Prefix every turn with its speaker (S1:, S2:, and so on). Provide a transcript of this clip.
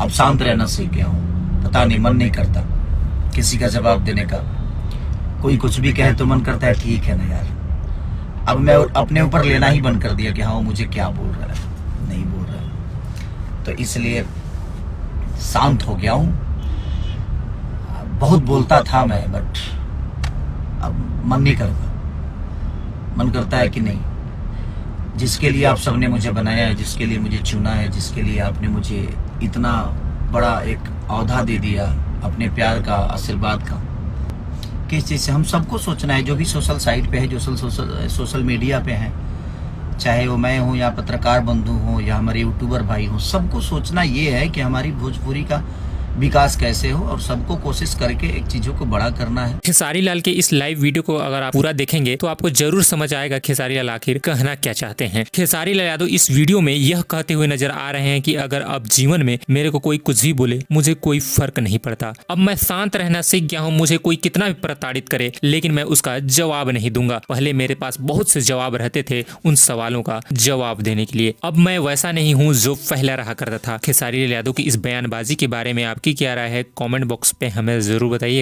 S1: अब शांत रहना सीख गया हूँ। पता नहीं, मन नहीं करता किसी का जवाब देने का। कोई कुछ भी कहे तो मन करता है ठीक है ना यार। अब मैं अपने ऊपर लेना ही बंद कर दिया कि हाँ वो मुझे क्या बोल रहा है, नहीं बोल रहा है। तो इसलिए शांत हो गया हूँ। बहुत बोलता था मैं, बट अब मन नहीं करता। मन करता है कि नहीं, जिसके लिए आप सबने मुझे बनाया है, जिसके लिए मुझे चुना है, जिसके लिए आपने मुझे इतना बड़ा एक औहदा दे दिया अपने प्यार का, आशीर्वाद का, किस चीज़ से हम सबको सोचना है। जो भी सोशल साइट पे है, जो सोशल मीडिया पे है, चाहे वो मैं हूँ या पत्रकार बंधु हूँ या हमारे यूट्यूबर भाई हूँ, सबको सोचना ये है कि हमारी भोजपुरी का विकास कैसे हो और सबको कोशिश करके एक चीजों को बड़ा करना है।
S2: खेसारी लाल के इस लाइव वीडियो को अगर आप पूरा देखेंगे तो आपको जरूर समझ आएगा खेसारी लाल आखिर कहना क्या चाहते हैं। खेसारी लाल यादव इस वीडियो में यह कहते हुए नजर आ रहे हैं कि अगर अब जीवन में मेरे को कोई कुछ भी बोले मुझे कोई फर्क नहीं पड़ता। अब मैं शांत रहना सीख गया हूँ। मुझे कोई कितना भी प्रताड़ित करे लेकिन मैं उसका जवाब नहीं दूंगा। पहले मेरे पास बहुत से जवाब रहते थे उन सवालों का जवाब देने के लिए। अब मैं वैसा नहीं हूँ जो पहले रहा करता था। खेसारी लाल यादव की इस बयानबाजी के बारे में आपकी क्या राय है? कमेंट बॉक्स पे हमें जरूर बताइए।